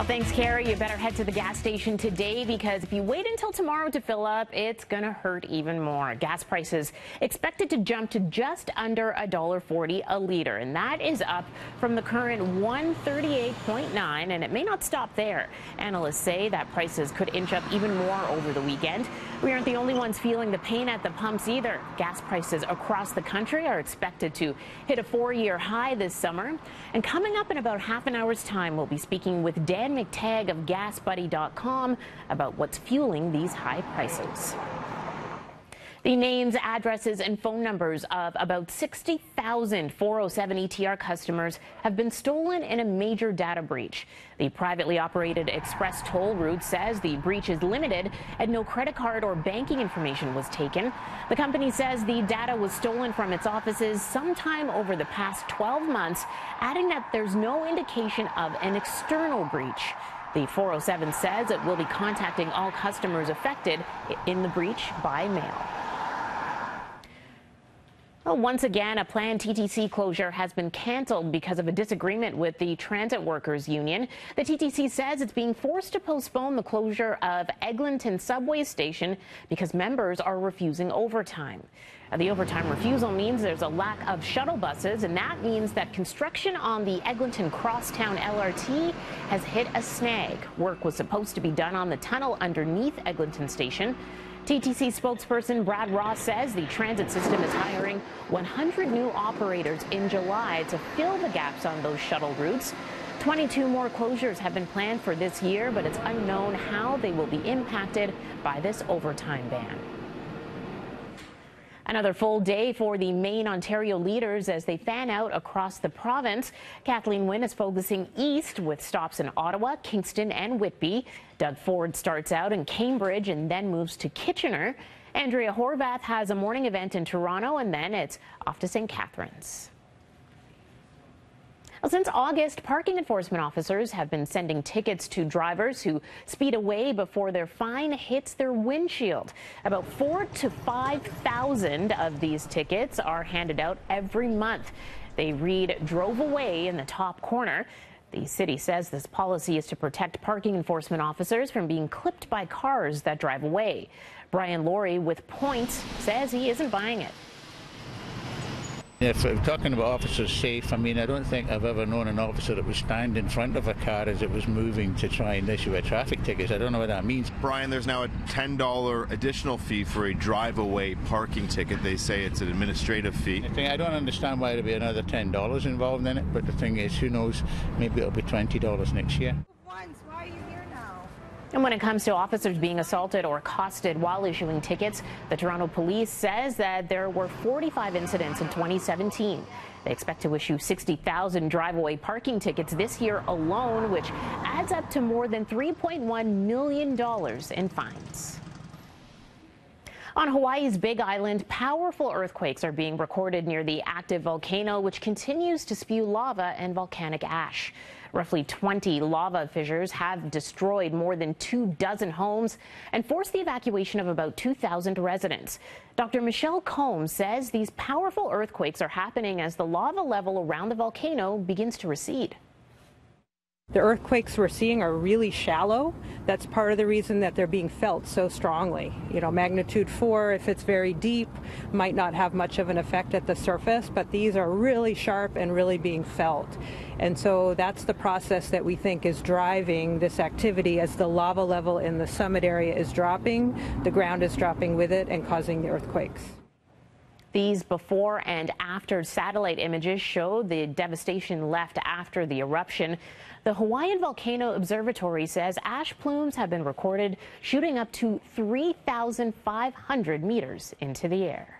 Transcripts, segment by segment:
Well, thanks, Carrie. You better head to the gas station today because if you wait until tomorrow to fill up, it's going to hurt even more. Gas prices expected to jump to just under $1.40 a liter, and that is up from the current $138.9, and it may not stop there. Analysts say that prices could inch up even more over the weekend. We aren't the only ones feeling the pain at the pumps either. Gas prices across the country are expected to hit a 4-year high this summer. And coming up in about half an hour's time, we'll be speaking with Dan McTagg of GasBuddy.com about what's fueling these high prices. The names, addresses, and phone numbers of about 60,000 407 ETR customers have been stolen in a major data breach. The privately operated express toll route says the breach is limited and no credit card or banking information was taken. The company says the data was stolen from its offices sometime over the past 12 months, adding that there's no indication of an external breach. The 407 says it will be contacting all customers affected in the breach by mail. Well, once again, a planned TTC closure has been canceled because of a disagreement with the Transit Workers Union. The TTC says it's being forced to postpone the closure of Eglinton subway station because members are refusing overtime. The overtime refusal means there's a lack of shuttle buses, and that means that construction on the Eglinton Crosstown LRT has hit a snag. Work was supposed to be done on the tunnel underneath Eglinton Station. TTC spokesperson Brad Ross says the transit system is hiring 100 new operators in July to fill the gaps on those shuttle routes. 22 more closures have been planned for this year, but it's unknown how they will be impacted by this overtime ban. Another full day for the Maine Ontario leaders as they fan out across the province. Kathleen Wynne is focusing east with stops in Ottawa, Kingston and Whitby. Doug Ford starts out in Cambridge and then moves to Kitchener. Andrea Horvath has a morning event in Toronto, and then it's off to St. Catharines. Well, since August, parking enforcement officers have been sending tickets to drivers who speed away before their fine hits their windshield. About 4,000 to 5,000 of these tickets are handed out every month. They read "drove away" in the top corner. The city says this policy is to protect parking enforcement officers from being clipped by cars that drive away. Brian Laurie with Points says he isn't buying it. If we're talking about officers safe, I mean, I don't think I've ever known an officer that would stand in front of a car as it was moving to try and issue a traffic ticket. I don't know what that means. Brian, there's now a $10 additional fee for a drive-away parking ticket. They say it's an administrative fee. I don't understand why there'd be another $10 involved in it, but the thing is, who knows, maybe it'll be $20 next year. Why are you here now? And when it comes to officers being assaulted or accosted while issuing tickets, the Toronto Police says that there were 45 incidents in 2017. They expect to issue 60,000 drive-away parking tickets this year alone, which adds up to more than $3.1 million in fines. On Hawaii's Big Island, powerful earthquakes are being recorded near the active volcano, which continues to spew lava and volcanic ash. Roughly 20 lava fissures have destroyed more than 24 homes and forced the evacuation of about 2,000 residents. Dr. Michelle Combs says these powerful earthquakes are happening as the lava level around the volcano begins to recede. The earthquakes we're seeing are really shallow. That's part of the reason that they're being felt so strongly. You know, magnitude 4, if it's very deep, might not have much of an effect at the surface, but these are really sharp and really being felt. And so that's the process that we think is driving this activity. As the lava level in the summit area is dropping, the ground is dropping with it and causing the earthquakes. These before and after satellite images show the devastation left after the eruption. The Hawaiian Volcano Observatory says ash plumes have been recorded shooting up to 3,500 meters into the air.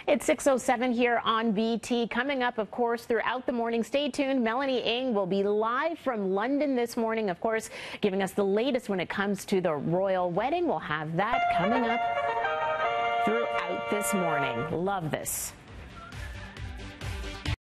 It's 6:07 here on BT. Coming up, of course, throughout the morning, stay tuned. Melanie Ng will be live from London this morning, of course, giving us the latest when it comes to the royal wedding. We'll have that coming up throughout this morning. Love this.